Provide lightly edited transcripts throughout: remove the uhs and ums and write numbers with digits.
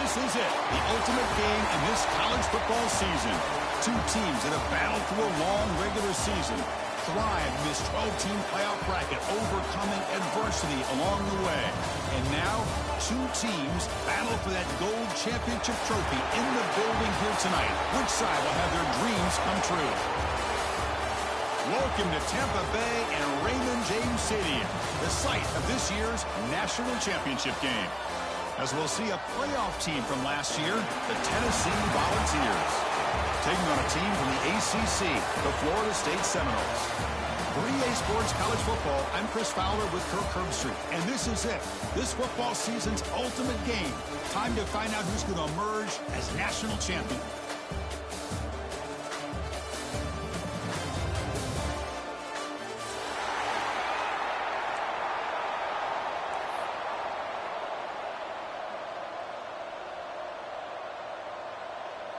This is it, the ultimate game in this college football season. Two teams that have battled through a long regular season, thrived in this 12-team playoff bracket, overcoming adversity along the way. And now, two teams battle for that gold championship trophy in the building here tonight. Which side will have their dreams come true? Welcome to Tampa Bay and Raymond James Stadium, the site of this year's national championship game. As we'll see a playoff team from last year, the Tennessee Volunteers, taking on a team from the ACC, the Florida State Seminoles. For EA Sports College Football, I'm Chris Fowler with Kirk Herbstreit, and this is it, this football season's ultimate game. Time to find out who's going to emerge as national champion.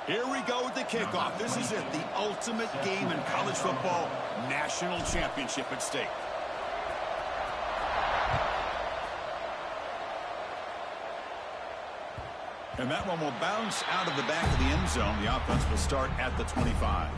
Here we go with the kickoff. This is it, the ultimate game in college football, national championship at stake. And that one will bounce out of the back of the end zone. The offense will start at the 25.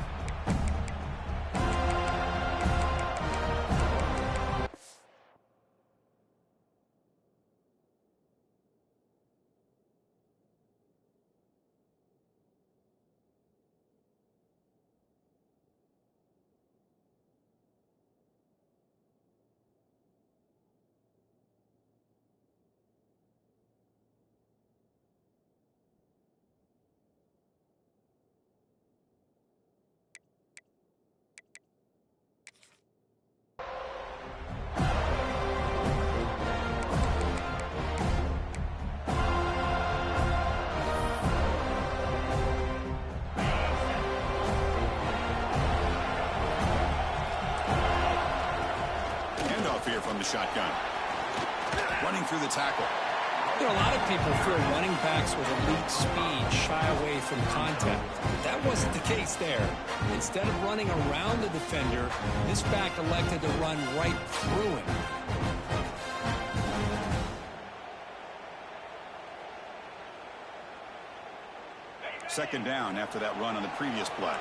Here from the shotgun. Running through the tackle. You know, a lot of people feel running backs with elite speed shy away from contact. But that wasn't the case there. Instead of running around the defender, this back elected to run right through him. Second down after that run on the previous play.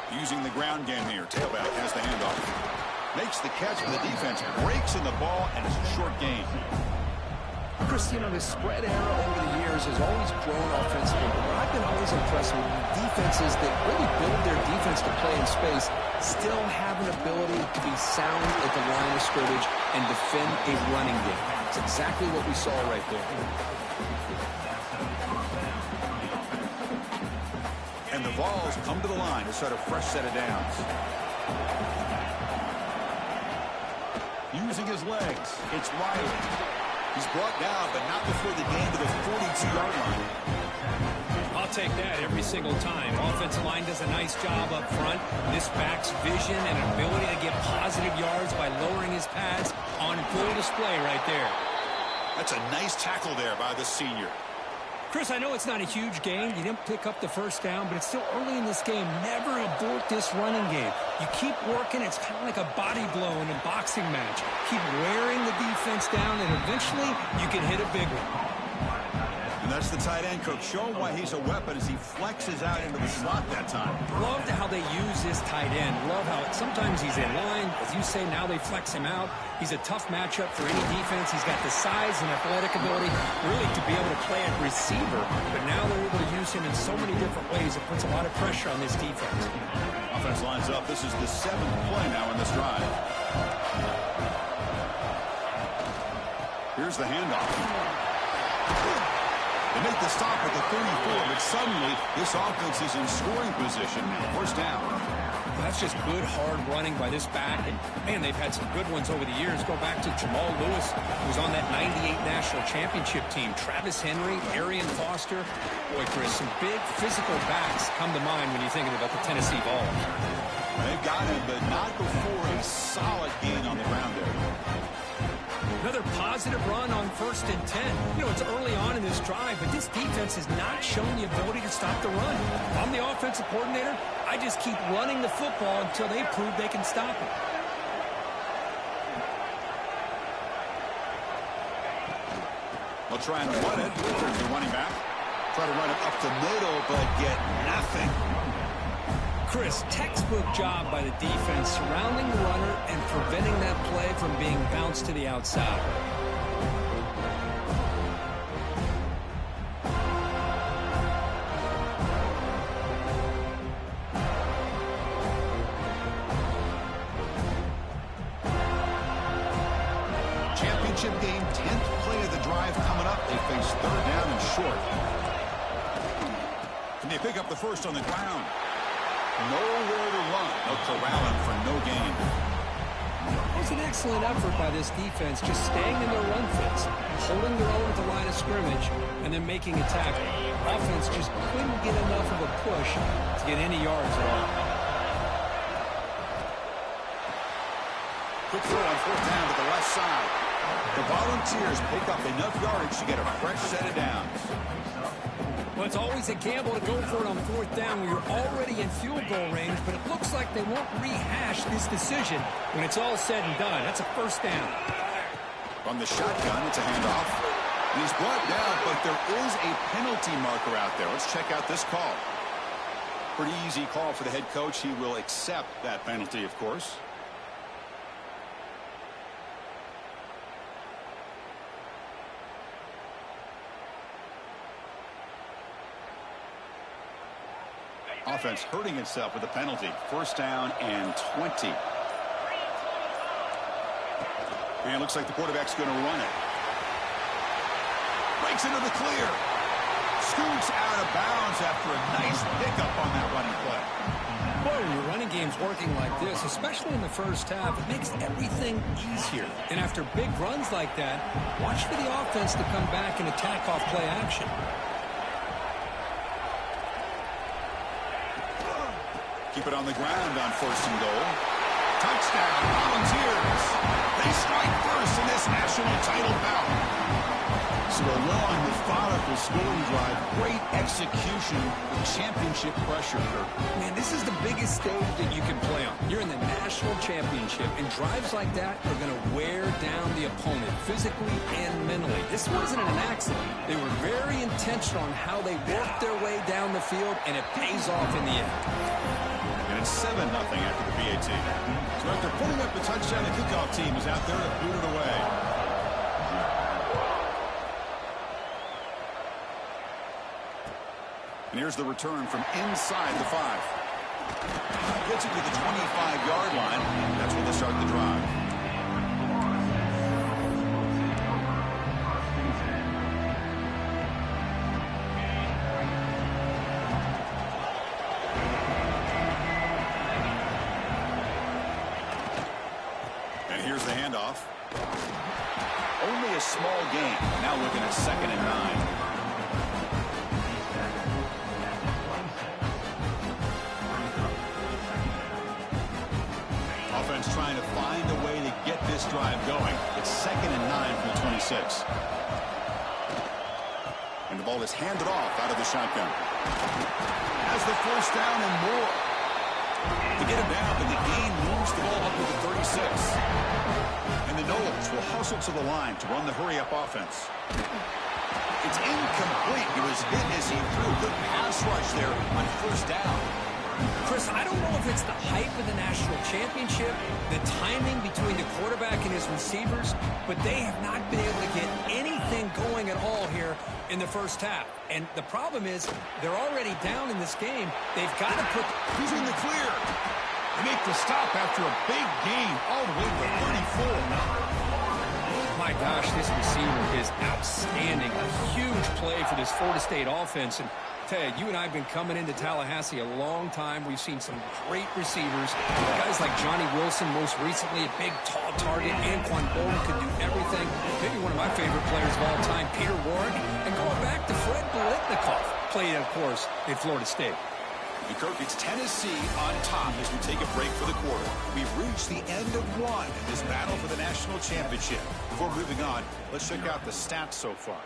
Using the ground game here. Tailback has the handoff. Makes the catch for the defense. Breaks in the ball, and it's a short gain. Chris, you know, the spread era over the years has always grown offensively. But I've been always impressed with defenses that really build their defense to play in space, still have an ability to be sound at the line of scrimmage and defend a running game. It's exactly what we saw right there. And the Vols come to the line to start a fresh set of downs. Using his legs, it's Riley. He's brought down, but not before the gain to the 42-yard line. I'll take that every single time. Offensive line does a nice job up front. This back's vision and ability to get positive yards by lowering his pads on full display right there. That's a nice tackle there by the senior. Chris, I know it's not a huge gain. You didn't pick up the first down, but it's still early in this game. Never abort this running game. You keep working. It's kind of like a body blow in a boxing match. Keep wearing the defense down, and eventually you can hit a big one. And that's the tight end, Cook. Show him why he's a weapon as he flexes out into the slot that time. Loved how they use this tight end. Love how sometimes he's in line. As you say, now they flex him out. He's a tough matchup for any defense. He's got the size and athletic ability really to be able to play at receiver. But now they're able to use him in so many different ways. It puts a lot of pressure on this defense. Offense lines up. This is the 7th play now in this drive. Here's the handoff. They make the stop at the 34, but suddenly this offense is in scoring position now. First down. That's just good, hard running by this back. And, man, they've had some good ones over the years. Go back to Jamal Lewis, who was on that 98 national championship team. Travis Henry, Arian Foster. Boy, Chris, some big physical backs come to mind when you're thinking about the Tennessee Vols. They've got him, but not before a solid gain on the ground there. Another positive run on 1st and 10. You know, it's early on in this drive, but this defense has not shown the ability to stop the run. If I'm the offensive coordinator, I just keep running the football until they prove they can stop it. They'll try and run it. There's the running back. Try to run it up the middle, but get nothing. Chris, textbook job by the defense surrounding the runner and preventing that play from being bounced to the outside. Championship game, 10th play of the drive coming up. They face third down and short. Can they pick up the first on the ground? Nowhere to run. They'll corral him for no gain. It was an excellent effort by this defense, just staying in their run fits, holding their own at the line of scrimmage, and then making a tackle. Offense just couldn't get enough of a push to get any yards at all. Quick throw on fourth down to the left side. The Volunteers pick up enough yardage to get a fresh set of downs. Well, it's always a gamble to go for it on fourth down when you're already in field goal range, but it looks like they won't rehash this decision when it's all said and done. That's a first down. From the shotgun, it's a handoff. And he's brought down, but there is a penalty marker out there. Let's check out this call. Pretty easy call for the head coach. He will accept that penalty, of course. Offense hurting itself with a penalty. First down and 20. And it looks like the quarterback's going to run it. Breaks into the clear. Scoots out of bounds after a nice pickup on that running play. Boy, when your running game's working like this, especially in the first half, it makes everything easier. And after big runs like that, watch for the offense to come back and attack off play action. Keep it on the ground on first and goal. Touchdown, Volunteers. They strike first in this national title bout. So a long, methodical scoring drive. Great execution with championship pressure. Man, this is the biggest stage that you can play on. You're in the national championship, and drives like that are going to wear down the opponent physically and mentally. This wasn't an accident. They were very intentional on how they worked their way down the field, and it pays off in the end. And it's 7-0 after the PAT. So after putting up the touchdown, the kickoff team is out there to boot it away. And here's the return from inside the 5. Gets it to the 25-yard line. That's where they start the drive. Here's the handoff. Only a small gain. Now looking at 2nd and 9. Offense trying to find a way to get this drive going. It's 2nd and 9 from the 26. And the ball is handed off out of the shotgun. Has the first down and more. To get him down, and the gain moves the ball up to the 36. And the Noles will hustle to the line to run the hurry-up offense. It's incomplete. He was hit as he threw. Good pass rush there on first down. Chris, I don't know if it's the hype of the national championship, the timing between the quarterback and his receivers, but they have not been able to get anything going at all here in the first half. And the problem is they're already down in this game. They've got to put... He's in the clear. They make the stop after a big gain all the way to the 34. My gosh, this receiver is outstanding. A huge play for this Florida State offense. And Ted, you and I have been coming into Tallahassee a long time. We've seen some great receivers. Guys like Johnny Wilson, most recently, a big, tall target. Anquan Bolden could do everything. Maybe one of my favorite players of all time, Peter Warrick. And going back to Fred Biletnikoff, played, of course, in Florida State. And Kirk, it's Tennessee on top as we take a break for the quarter. We've reached the end of one in this battle for the national championship. Before moving on, let's check out the stats so far.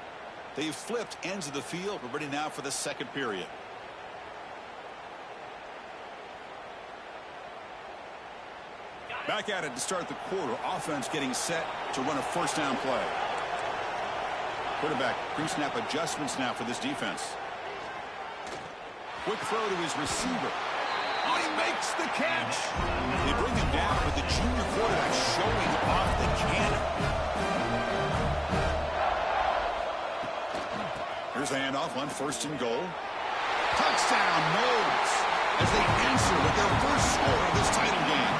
They've flipped ends of the field. We're ready now for the second period. Back at it to start the quarter. Offense getting set to run a first down play. Quarterback pre-snap adjustments now for this defense. Quick throw to his receiver. Oh, he makes the catch. They bring him down with the junior quarterback showing off the cannon. Here's the handoff on 1st and goal. Touchdown, Noles, as they answer with their first score of this title game.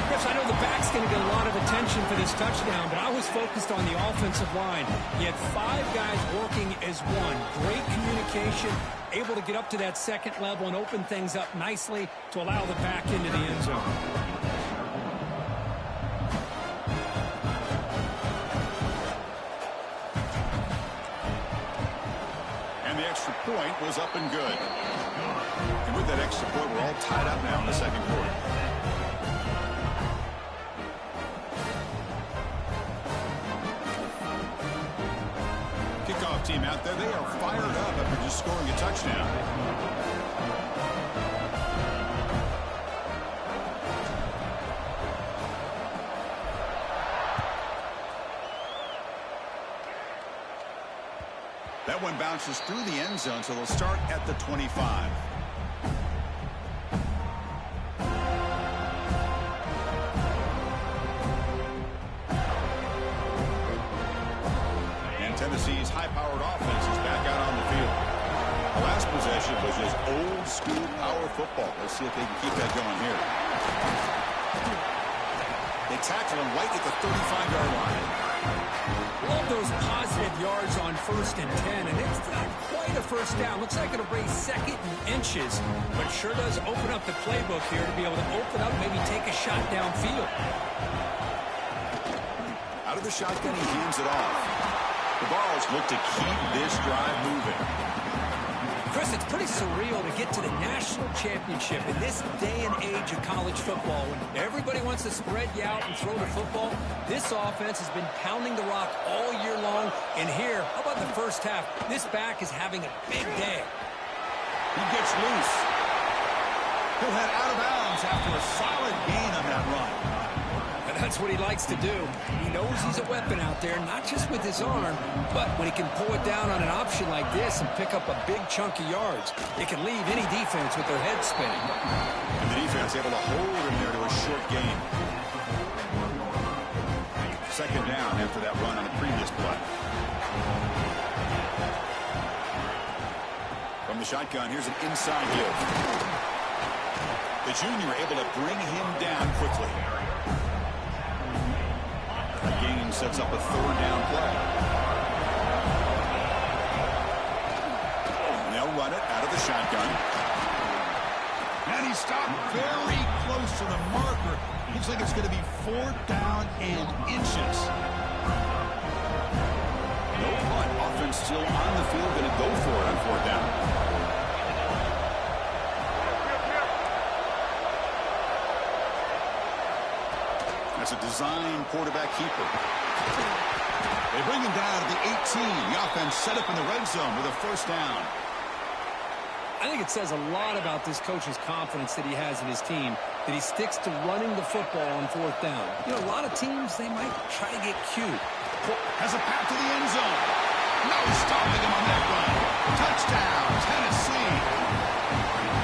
Chris, I know the back's going to get a lot of attention for this touchdown, but I was focused on the offensive line. You had 5 guys working as one. Great communication, able to get up to that second level and open things up nicely to allow the back into the end zone. And the extra point was up and good. And with that extra point, we're all tied up now in the second quarter. Kickoff team out there, they are fired up after just scoring a touchdown. That one bounces through the end zone, so they'll start at the 25. Tennessee's high-powered offense is back out on the field. The last possession was just old-school power football. Let's see if they can keep that going here. They tackle him right at the 35-yard line. Love those positive yards on 1st and 10, and it's not quite a first down. Looks like it'll bring 2nd and inches, but sure does open up the playbook here to be able to open up, maybe take a shot downfield. Out of the shotgun, he hands it off. The Vols look to keep this drive moving. Chris, it's pretty surreal to get to the national championship in this day and age of college football. When everybody wants to spread you out and throw the football, this offense has been pounding the rock all year long. And here, how about the first half? This back is having a big day. He gets loose. He'll head out of bounds after a solid gain on that run. That's what he likes to do. He knows he's a weapon out there, not just with his arm, but when he can pull it down on an option like this and pick up a big chunk of yards, it can leave any defense with their head spinning. And the defense able to hold him there to a short gain. 2nd down after that run on the previous play. From the shotgun, here's an inside give. The junior able to bring him down quickly. Gain sets up a 3rd down play. And they'll run it out of the shotgun. And he stopped very close to the marker. Looks like it's going to be 4th down and inches. No punt. Offense still on the field, going to go for it on 4th down. That's a design quarterback keeper. They bring him down to the 18. The offense set up in the red zone with a 1st down. I think it says a lot about this coach's confidence that he has in his team, that he sticks to running the football on 4th down. You know, a lot of teams, they might try to get cute. Has a path to the end zone. No stopping him on that run. Touchdown, Tennessee.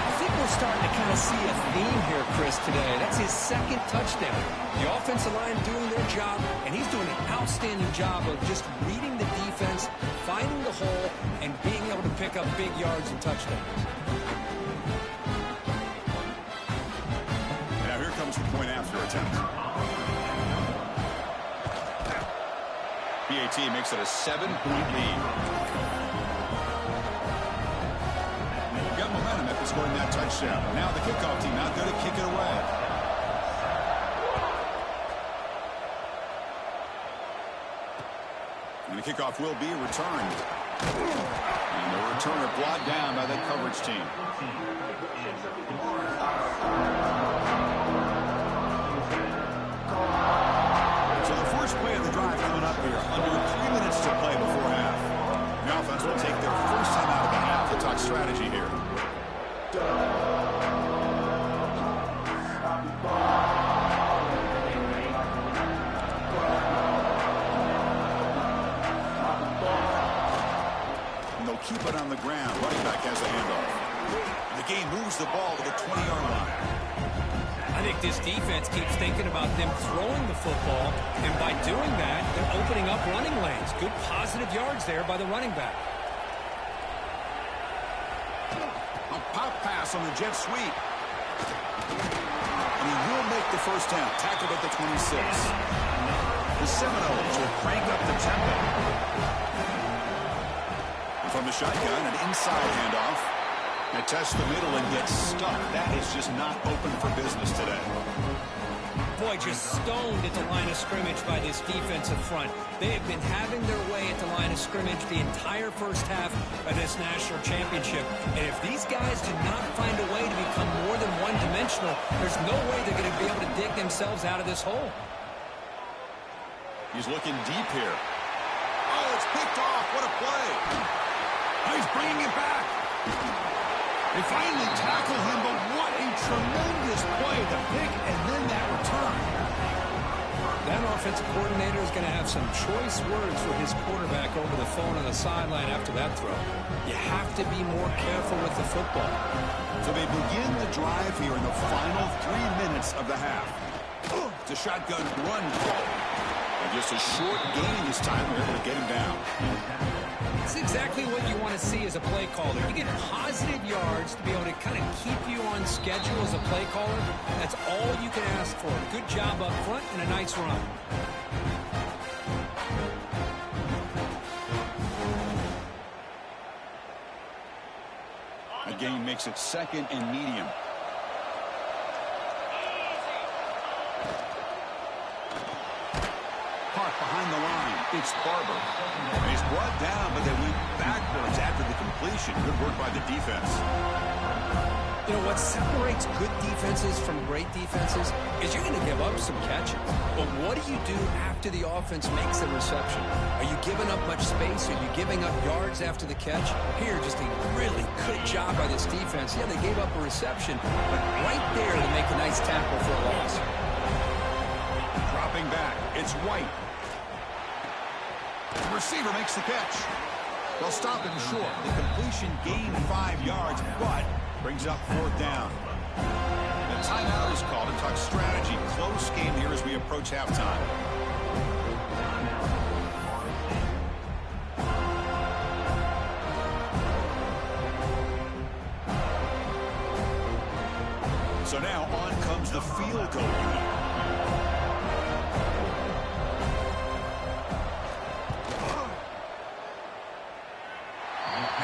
I think we're starting to kind of see a theme here, Chris, today. That's his 2nd touchdown. The offensive line doing their job, and he's doing an outstanding job of just reading the defense, finding the hole, and being able to pick up big yards and touchdowns. Now here comes the point after attempt. PAT makes it a 7-point lead. Got momentum after scoring that touchdown. Now the kickoff team out there to kick it away. And the kickoff will be returned. And the returner brought down by that coverage team. So the first play of the drive coming up here. Under 3 minutes to play before half. The offense will take their first time out of the half to talk strategy here. The game moves the ball to the 20-yard line. I think this defense keeps thinking about them throwing the football, and by doing that, they're opening up running lanes. Good positive yards there by the running back. A pop pass on the jet sweep. And he will make the first down. Tackled at the 26. The Seminoles will crank up the tempo. From the shotgun, an inside handoff. They test the middle and get stuck. That is just not open for business today. Boy, just stoned at the line of scrimmage by this defensive front. They have been having their way at the line of scrimmage the entire first half of this national championship. And if these guys do not find a way to become more than one-dimensional, there's no way they're going to be able to dig themselves out of this hole. He's looking deep here. Oh, it's picked off. What a play. Oh, he's bringing it back. They finally tackle him, but what a tremendous play. The pick and then that return. That offensive coordinator is going to have some choice words for his quarterback over the phone on the sideline after that throw. You have to be more careful with the football. So they begin the drive here in the final 3 minutes of the half. It's a shotgun run call. And just a short gain this time. We're able to get him down. It's exactly what you want to see as a play caller. You get positive yards to be able to kind of keep you on schedule as a play caller. That's all you can ask for. Good job up front and a nice run. The game makes it 2nd and medium. Park behind the line. It's Barber. He's brought down, but they went backwards after the completion. Good work by the defense. You know, what separates good defenses from great defenses is you're going to give up some catches. But what do you do after the offense makes a reception? Are you giving up much space? Are you giving up yards after the catch? Here, just a really good job by this defense. Yeah, they gave up a reception, but right there to make a nice tackle for a loss. Dropping back. It's White. The receiver makes the catch. They'll stop him short. The completion gained 5 yards, but brings up 4th down. The timeout is called to talk strategy. Close game here as we approach halftime. So now on comes the field goal unit.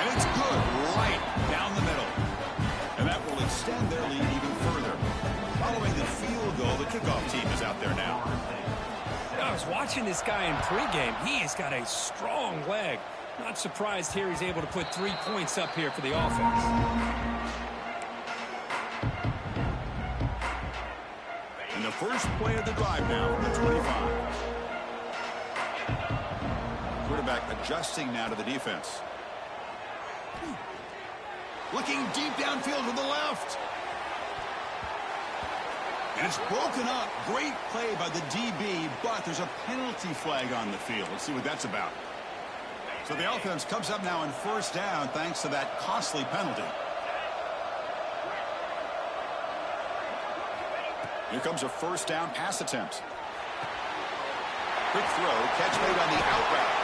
And it's good, right down the middle. And that will extend their lead even further. Following the field goal, the kickoff team is out there now. I was watching this guy in pregame. He has got a strong leg. Not surprised here he's able to put 3 points up here for the offense. And the first play of the drive now from the 25. Quarterback adjusting now to the defense. Looking deep downfield to the left. And it's broken up. Great play by the DB, but there's a penalty flag on the field. Let's see what that's about. So the offense comes up now in 1st down thanks to that costly penalty. Here comes a 1st down pass attempt. Quick throw, catch made on the out route.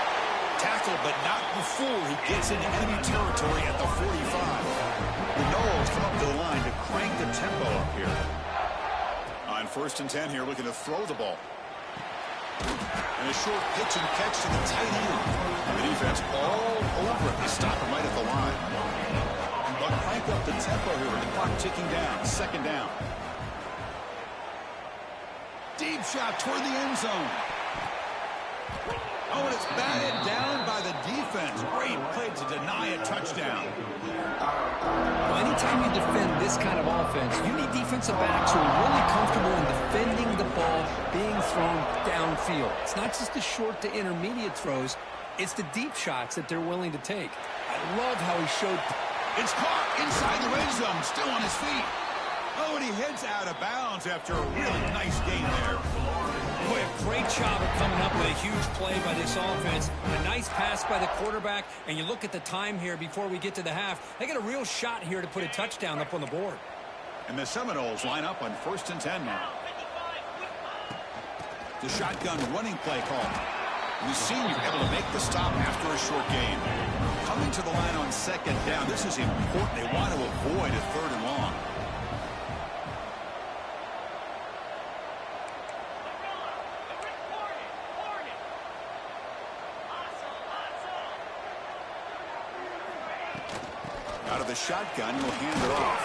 Tackled, but not before he gets into enemy territory at the 45. The Noles come up to the line to crank the tempo up here. On 1st and 10 here, looking to throw the ball. And a short pitch and catch to the tight end. And the defense all over it. They stop him right at the line. They'll crank up the tempo here with the clock ticking down. 2nd down. Deep shot toward the end zone. Oh, and it's batted down by the defense. Great play to deny a touchdown. Well, anytime you defend this kind of offense, you need defensive backs who are really comfortable in defending the ball being thrown downfield. It's not just the short to intermediate throws. It's the deep shots that they're willing to take. I love how he showed. It's caught inside the red zone, still on his feet. Oh, and he heads out of bounds after a really nice game there. Boy, a great job of coming up with a huge play by this offense. A nice pass by the quarterback, and you look at the time here before we get to the half. They got a real shot here to put a touchdown up on the board. And the Seminoles line up on 1st and 10 now. The shotgun running play call. The senior able to make the stop after a short gain. Coming to the line on 2nd down. This is important. They want to avoid a 3rd and long. Out of the shotgun, he'll hand it off.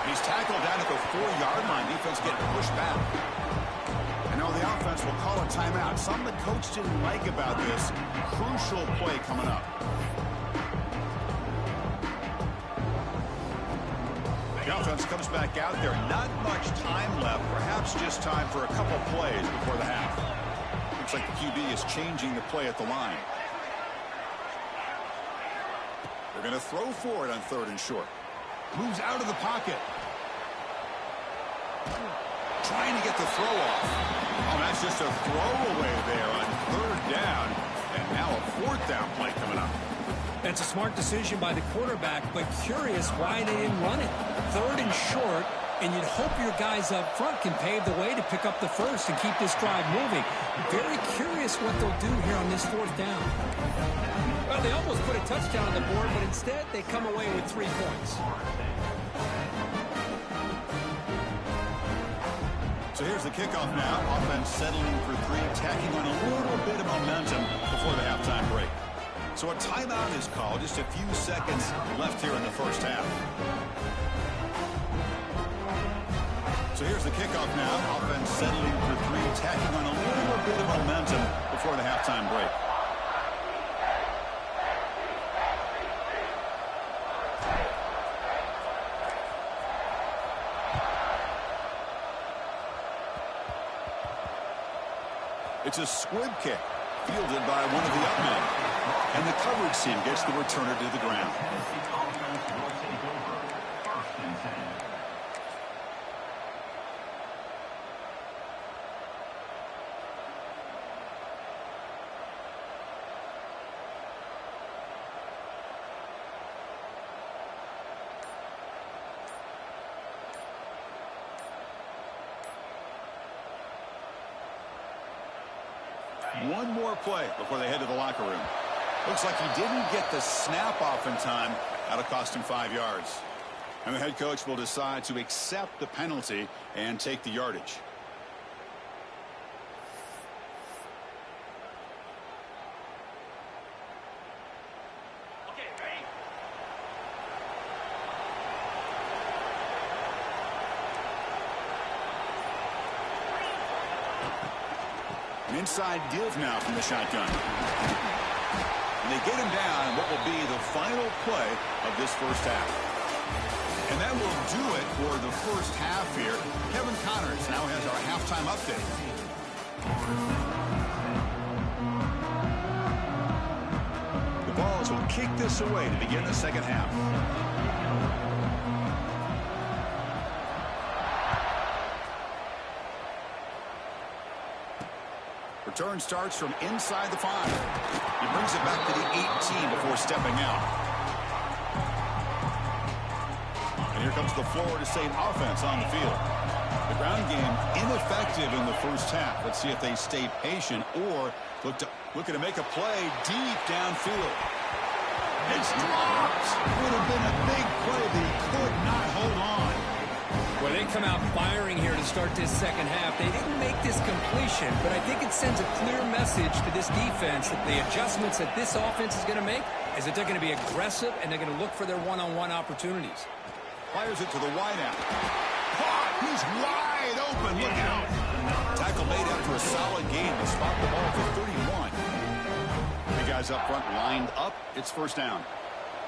He's tackled down at the 4-yard line. Defense getting pushed back. And now the offense will call a timeout. Something the coach didn't like about this. Crucial play coming up. The offense comes back out there. Not much time left. Perhaps just time for a couple plays before the half. Looks like the QB is changing the play at the line. They're going to throw for it on 3rd and short. Moves out of the pocket. Trying to get the throw off. Oh, that's just a throwaway there on 3rd down. And now a 4th down play coming up. That's a smart decision by the quarterback, but curious why they didn't run it. 3rd and short, and you'd hope your guys up front can pave the way to pick up the first and keep this drive moving. Very curious what they'll do here on this 4th down. Well, they almost put a touchdown on the board, but instead they come away with 3 points. So here's the kickoff now. Offense settling for 3, tacking on a little bit of momentum before the halftime break. So a timeout is called. Just a few seconds left here in the first half. So here's the kickoff now. Offense settling for 3, tacking on a little bit of momentum before the halftime break. It's a squib kick, fielded by one of the up men. And the coverage team gets the returner to the ground. One more play before they head to the locker room. Looks like he didn't get the snap off in time. That'll cost him 5 yards. And the head coach will decide to accept the penalty and take the yardage. Inside give now from the shotgun. And they get him down in what will be the final play of this first half. And that will do it for the first half here. Kevin Connors now has our halftime update. The Vols will kick this away to begin the second half. Return starts from inside the 5. He brings it back to the 18 before stepping out. And here comes the Florida State offense on the field. The ground game ineffective in the first half. Let's see if they stay patient or looking to make a play deep downfield. It's dropped. Would have been a big play, but he could not hold on. Well, they come out firing here to start this second half. They didn't make this completion, but I think it sends a clear message to this defense that the adjustments that this offense is going to make is that they're going to be aggressive and they're going to look for their one-on-one opportunities. Fires it to the wideout. Caught! He's wide open. Look out. Tackle made after a solid gain to spot the ball for 31. The guys up front lined up. It's first down.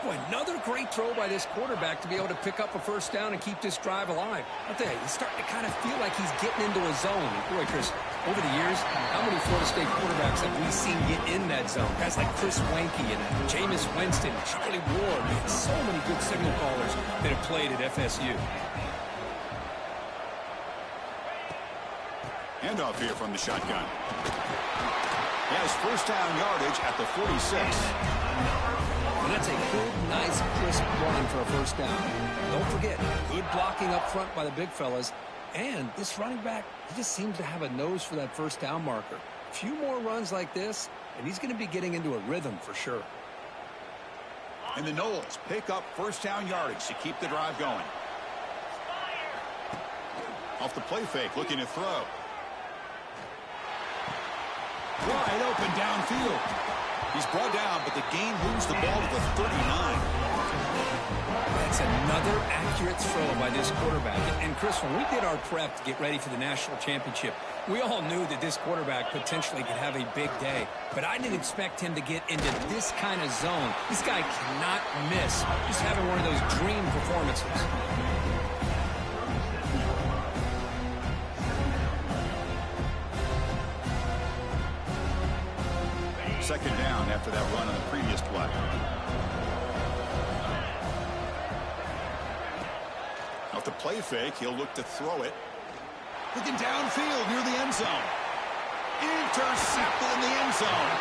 Boy, another great throw by this quarterback to be able to pick up a first down and keep this drive alive. I'll tell you, he's starting to kind of feel like he's getting into a zone. Boy, Chris, over the years, how many Florida State quarterbacks have we seen get in that zone? Guys like Chris Wenke and Jameis Winston, Charlie Ward. So many good signal callers that have played at FSU. Handoff here from the shotgun. He has first down yardage at the 46. And that's a good, nice, crisp run for a first down. Don't forget, good blocking up front by the big fellas. And this running back, he just seems to have a nose for that first down marker. A few more runs like this, and he's going to be getting into a rhythm for sure. And the Knowles pick up first down yardage to keep the drive going. Off the play fake, looking to throw. Wide open downfield. He's brought down, but the gain moves the ball to the 39. That's another accurate throw by this quarterback. And Chris, when we did our prep to get ready for the national championship, we all knew that this quarterback potentially could have a big day. But I didn't expect him to get into this kind of zone. This guy cannot miss. Just having one of those dream performances. Second down after that run on the previous play. Off the play fake, he'll look to throw it. Looking downfield near the end zone. Intercepted in the end zone.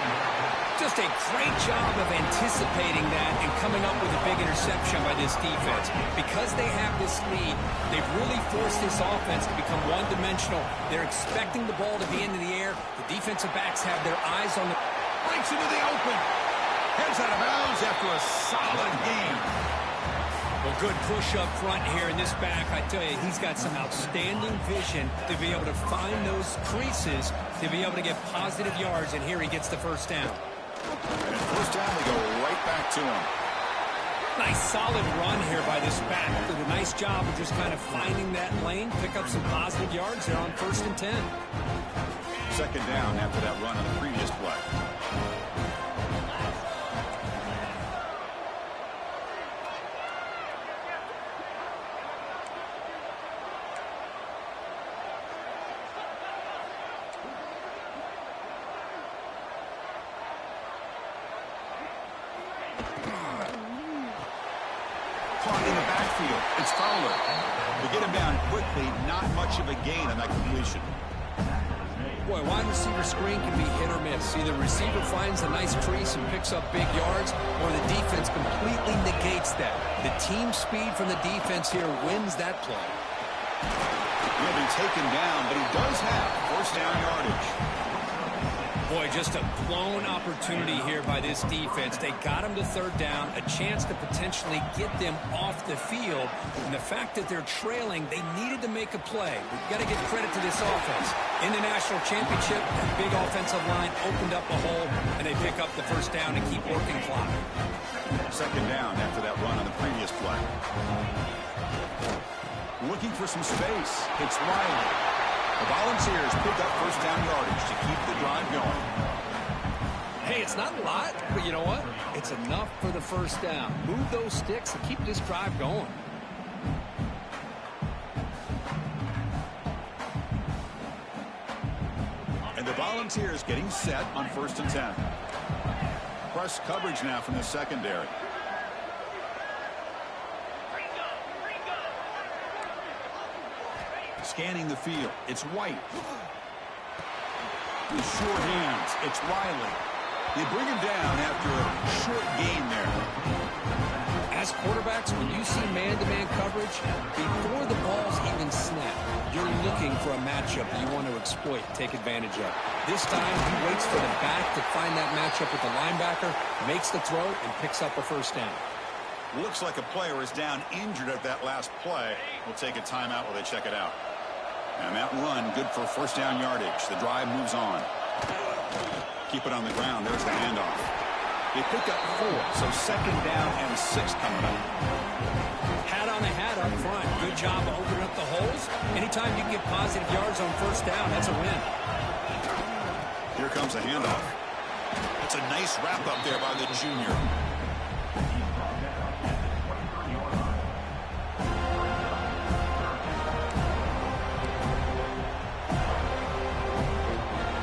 Just a great job of anticipating that and coming up with a big interception by this defense. Because they have this lead, they've really forced this offense to become one-dimensional. They're expecting the ball to be into the air. The defensive backs have their eyes on the... Breaks into the open. Heads out of bounds after a solid game. Well, good push up front here in this back. I tell you, he's got some outstanding vision to be able to find those creases, to be able to get positive yards, and here he gets the first down. And first down, they go right back to him. Nice solid run here by this back. Did a nice job of just kind of finding that lane, pick up some positive yards there on 1st and 10. Second down after that run on the previous play. Caught in the backfield. It's Fowler. To get him down quickly, not much of a gain on that completion. Boy, wide receiver screen can be hit or miss. Either receiver finds a nice crease and picks up big yards, or the defense completely negates that. The team speed from the defense here wins that play. He'll be taken down, but he does have first down yardage. Boy, just a blown opportunity here by this defense. They got him to third down, a chance to potentially get them off the field. And the fact that they're trailing, they needed to make a play. We've got to give credit to this offense. In the national championship, that big offensive line opened up a hole, and they pick up the first down and keep working clock. Second down after that run on the previous play. Looking for some space. It's Riley. The Volunteers pick up first down yardage to keep the drive going. Hey, it's not a lot, but you know what? It's enough for the first down. Move those sticks and keep this drive going. And the Volunteers getting set on 1st and 10. Press coverage now from the secondary. Scanning the field. It's White. With short hands, it's Riley. They bring him down after a short gain there. As quarterbacks, when you see man-to-man coverage, before the ball's even snapped, you're looking for a matchup that you want to exploit, take advantage of. This time, he waits for the back to find that matchup with the linebacker, makes the throw, and picks up a first down. Looks like a player is down injured at that last play. We'll take a timeout while they check it out. And that run, good for first down yardage. The drive moves on. Keep it on the ground. There's the handoff. They pick up 4, so second down and 6 coming up. Hat on the hat up front. Good job of opening up the holes. Anytime you can get positive yards on first down, that's a win. Here comes a handoff. That's a nice wrap up there by the junior.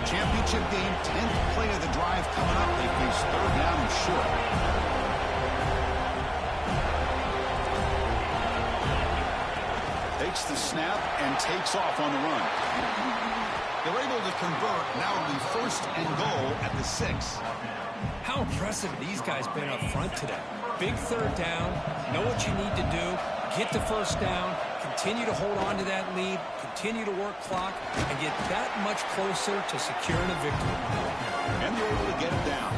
Championship game, 10th play of the drive coming up. They face third down and short. Takes the snap and takes off on the run. They're able to convert. Now it'll be 1st and goal at the 6. How impressive these guys been up front today. Big 3rd down, know what you need to do, get the 1st down, continue to hold on to that lead, continue to work clock, and get that much closer to securing a victory. And they're able to get it down.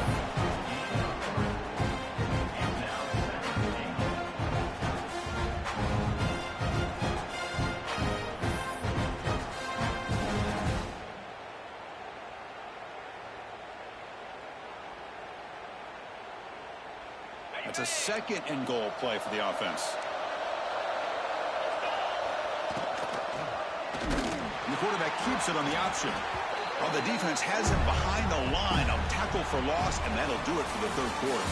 It's a 2nd and goal play for the offense. And the quarterback keeps it on the option. Well, the defense has him behind the line. A tackle for loss, and that'll do it for the 3rd quarter.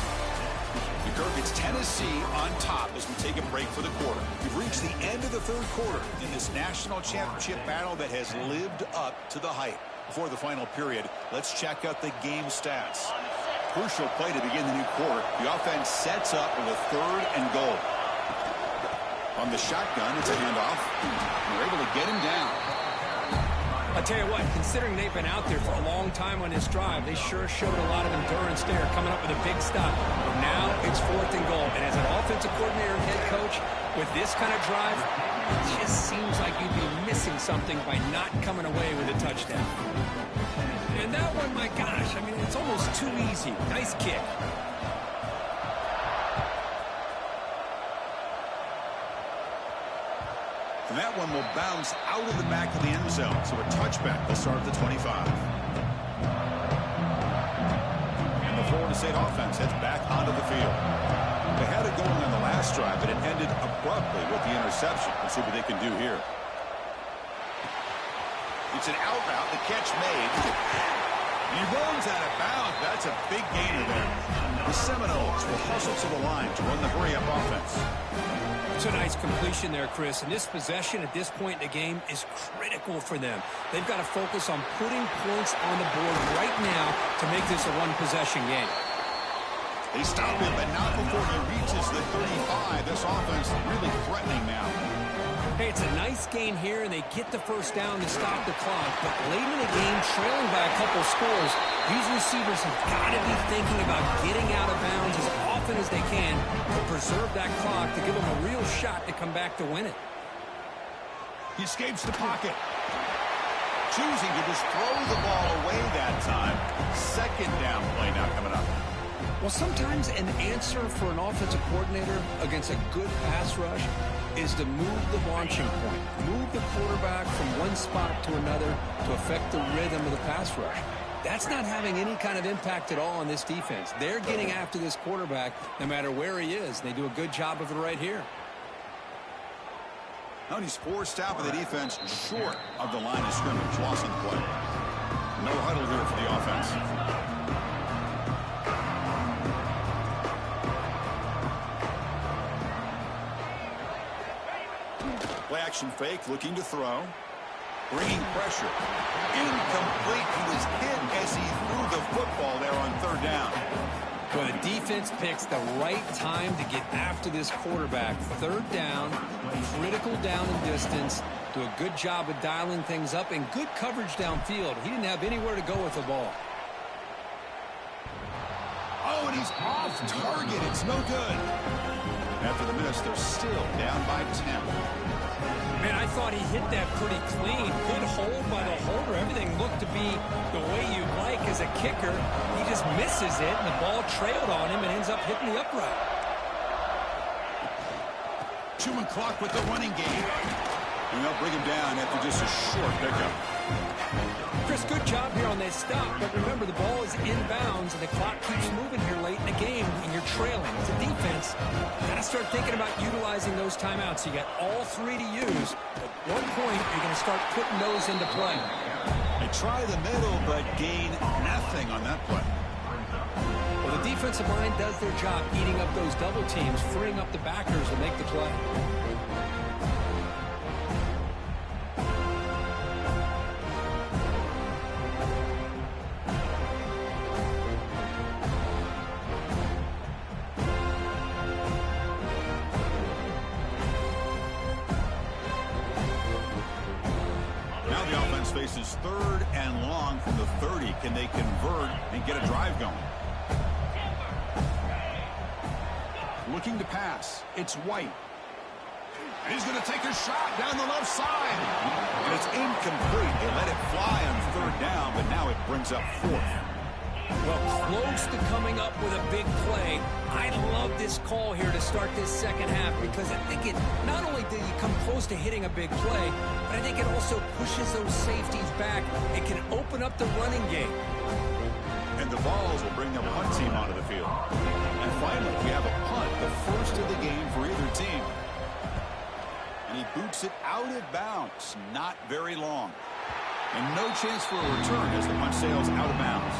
Kirk, it's Tennessee on top as we take a break for the quarter. We've reached the end of the 3rd quarter in this national championship battle that has lived up to the hype. Before the final period, let's check out the game stats. Crucial play to begin the new quarter. The offense sets up with a 3rd and goal. On the shotgun, it's a handoff. They're able to get him down. I'll tell you what, considering they've been out there for a long time on this drive, they sure showed a lot of endurance there, coming up with a big stop. Now it's 4th and goal. And as an offensive coordinator and head coach, with this kind of drive, it just seems like you'd be missing something by not coming away with a touchdown. And that one, my gosh, I mean, it's almost too easy. Nice kick. And that one will bounce out of the back of the end zone. So a touchback will start at the 25. And the Florida State offense heads back onto the field. They had it going on the last drive, but it ended abruptly with the interception. Let's see what they can do here. It's an out route. The catch made. He runs out of bounds. That's a big gainer there. The Seminoles will hustle to the line to run the hurry-up offense. It's a nice completion there, Chris. And this possession at this point in the game is critical for them. They've got to focus on putting points on the board right now to make this a one-possession game. They stop him, but not before he reaches the 35. This offense really threatening now. Hey, it's a nice gain here, and they get the 1st down to stop the clock. But late in the game, trailing by a couple scores, these receivers have got to be thinking about getting out of bounds as often as they can to preserve that clock, to give them a real shot to come back to win it. He escapes the pocket. Choosing to just throw the ball away that time. 2nd down play now coming up. Well, sometimes an answer for an offensive coordinator against a good pass rush is to move the launching point, move the quarterback from one spot to another to affect the rhythm of the pass rush. That's not having any kind of impact at all on this defense. They're getting after this quarterback no matter where he is. They do a good job of it right here. Now he's forced out by the defense short of the line of scrimmage. Loss on the play. No huddle here for the offense. Play action fake, looking to throw. Bringing pressure. Incomplete. He was hit as he threw the football there on 3rd down. Well, the defense picks the right time to get after this quarterback. 3rd down, critical down and distance. Do a good job of dialing things up and good coverage downfield. He didn't have anywhere to go with the ball. Oh, and he's off target. It's no good. After the minutes, they're still down by 10. Man, I thought he hit that pretty clean. Good hold by the holder. Everything looked to be the way you'd like as a kicker. He just misses it, and the ball trailed on him and ends up hitting the upright. Chewing clock with the running game. And they'll bring him down after just a short pickup. Chris, good job here on that stop, but remember, the ball is inbounds, and the clock keeps moving here late in the game, and you're trailing. As a defense, you got to start thinking about utilizing those timeouts. You got all 3 to use. At one point, you're going to start putting those into play. They try the middle, but gain nothing on that play. Well, the defensive line does their job eating up those double teams, freeing up the backers to make the play. faces 3rd and long from the 30. Can they convert and get a drive going? Looking to pass. It's White. And he's going to take a shot down the left side. And it's incomplete. They let it fly on 3rd down, but now it brings up 4th. Well, close to coming up with a big play. I love this call here to start this second half because I think it not only did you come close to hitting a big play, but I think it also pushes those safeties back. It can open up the running game. And the balls will bring the punt team onto the field. And finally, we have a punt, the first of the game for either team. And he boots it out of bounds. Not very long. And no chance for a return as the punt sails out of bounds.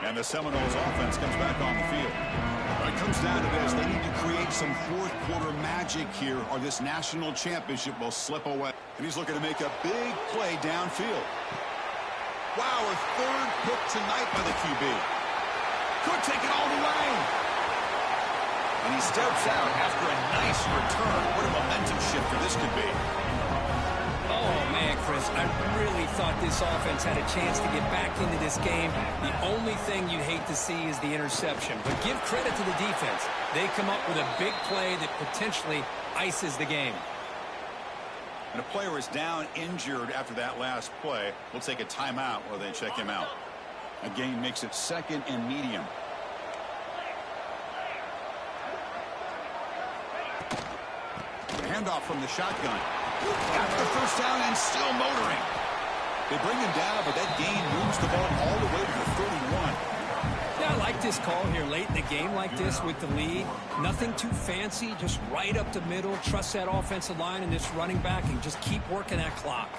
And the Seminoles offense comes back on the field. When it comes down to this, they need to create some fourth-quarter magic here, or this national championship will slip away. And he's looking to make a big play downfield. Wow, a 3rd pick tonight by the QB. Could take it all the way. And he steps out after a nice return. What a momentum shifter this could be. Oh, man, Chris, I really thought this offense had a chance to get back into this game. The only thing you'd hate to see is the interception. But give credit to the defense. They come up with a big play that potentially ices the game. And a player is down injured after that last play. We'll take a timeout while they check him out. Again, makes it 2nd and medium. Handoff from the shotgun. Got the first down and still motoring. They bring him down, but that gain moves the ball all the way to the 31. Yeah, I like this call here late in the game like this with the lead. Nothing too fancy, just right up the middle. Trust that offensive line and this running back and just keep working that clock.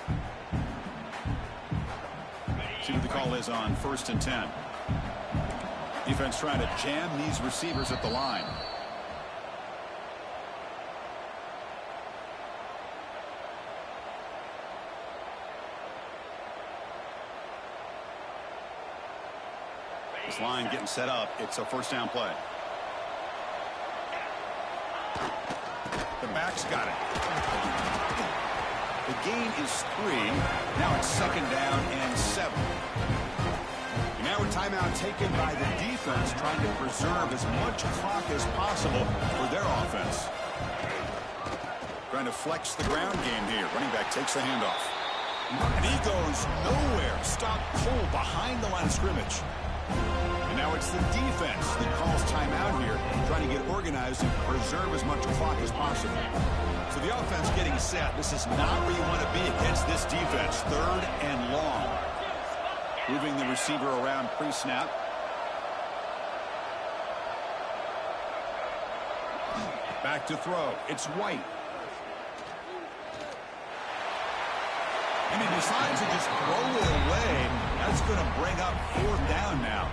See what the call is on 1st and 10. Defense trying to jam these receivers at the line. This line getting set up. It's a 1st down play. The back's got it. The gain is 3. Now it's 2nd down and 7. And now a timeout taken by the defense, trying to preserve as much clock as possible for their offense. Trying to flex the ground game here. Running back takes the handoff. And he goes nowhere. Stop cold behind the line of scrimmage. And now it's the defense that calls timeout here, trying to get organized and preserve as much clock as possible. So the offense getting set. This is not where you want to be against this defense. 3rd and long. Moving the receiver around pre-snap. Back to throw. It's White. And he decides to just throw it away. That's going to bring up 4th down now.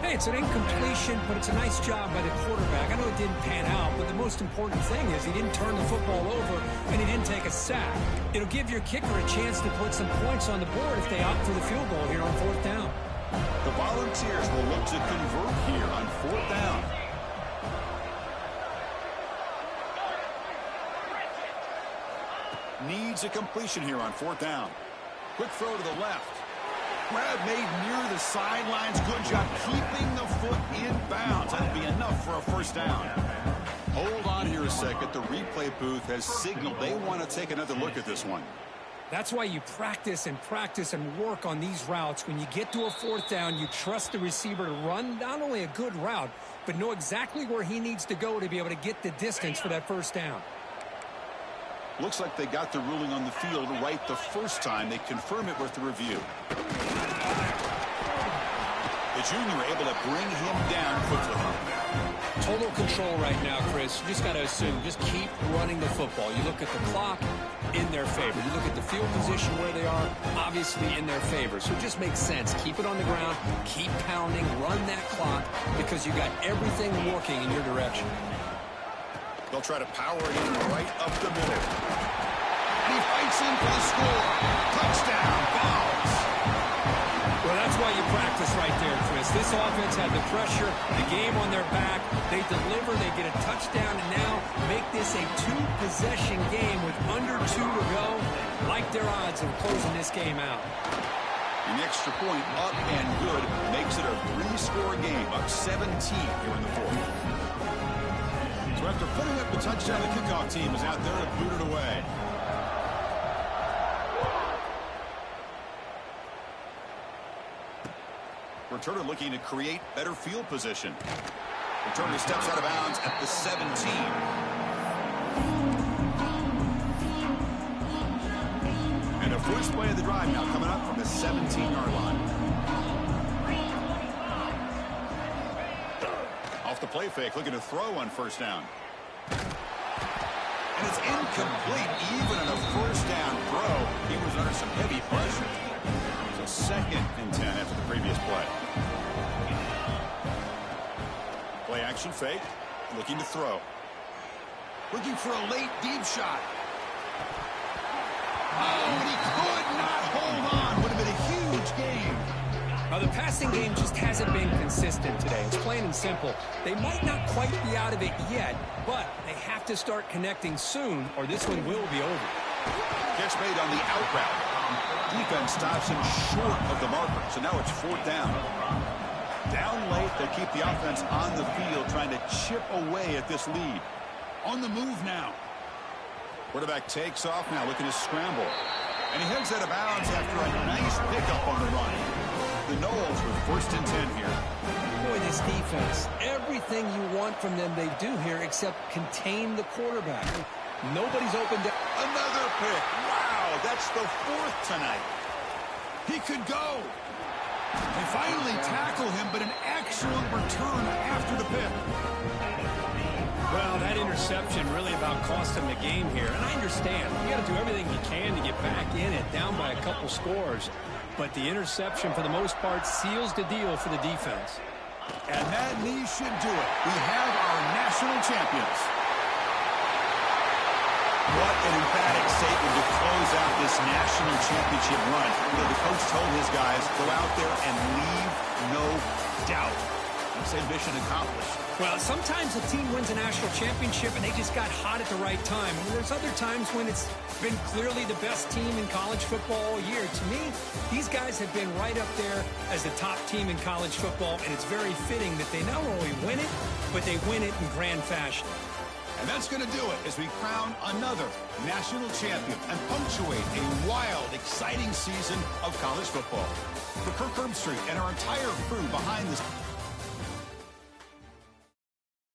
Hey, it's an incompletion, but it's a nice job by the quarterback. I know it didn't pan out, but the most important thing is he didn't turn the football over and he didn't take a sack. It'll give your kicker a chance to put some points on the board if they opt for the field goal here on 4th down. The Volunteers will look to convert here on 4th down. Needs a completion here on 4th down. Quick throw to the left. Grab made near the sidelines. Good job keeping the foot in bounds. That'll be enough for a 1st down. Hold on here a second. The replay booth has signaled they want to take another look at this one. That's why you practice and work on these routes. When you get to a 4th down, you trust the receiver to run not only a good route, but know exactly where he needs to go to be able to get the distance for that 1st down. Looks like they got the ruling on the field right the first time. They confirm it with the review. The junior able to bring him down quickly. Total control right now, Chris. You just got to assume, just keep running the football. You look at the clock, in their favor. You look at the field position where they are, obviously in their favor. So it just makes sense. Keep it on the ground, keep pounding, run that clock, because you got everything working in your direction. They'll try to power it in right up the middle. And he fights in for the score. Touchdown, Vols. Well, that's why you practice right there, Chris. This offense had the pressure, the game on their back. They deliver, they get a touchdown, and now make this a two-possession game with under 2 to go. Like their odds of closing this game out. An extra point up and good makes it a 3-score game, up 17 here in the fourth. So after putting up the touchdown, the kickoff team is out there to boot it away. Returner looking to create better field position. Returner steps out of bounds at the 17. And a first play of the drive now coming up from the 17-yard line. Off the play fake, looking to throw on first down. And it's incomplete, even on a first down throw. He was under some heavy pressure. So 2nd and 10 after the previous play. Play action fake, looking to throw. Looking for a late deep shot. Oh, and he could not hold on. Would have been a huge game. Now, the passing game just hasn't been consistent today. It's plain and simple. They might not quite be out of it yet, but they have to start connecting soon, or this one will be over. Catch made on the out route. Defense stops him short of the marker, so now it's 4th down. Down late, they keep the offense on the field, trying to chip away at this lead. On the move now. Quarterback takes off now, looking to scramble. And he heads out of bounds after a nice pickup on the run. The Knowles with 1st and 10 here. Boy, this defense, everything you want from them they do here except contain the quarterback. Nobody's open down. Another pick. Wow, that's the 4th tonight. He could go. They finally tackle him, but an excellent return after the pick. Well, that interception really about cost him the game here. And I understand. You got to do everything you can to get back in it, down by a couple scores. But the interception, for the most part, seals the deal for the defense. And that knee should do it. We have our national champions. What an emphatic statement to close out this national championship run. You know, the coach told his guys, go out there and leave no doubt. I'd say mission accomplished. Well, sometimes a team wins a national championship and they just got hot at the right time. And there's other times when it's been clearly the best team in college football all year. To me, these guys have been right up there as the top team in college football, and it's very fitting that they not only win it, but they win it in grand fashion. And that's going to do it as we crown another national champion and punctuate a wild, exciting season of college football. For Kirk Herbstreit and our entire crew behind this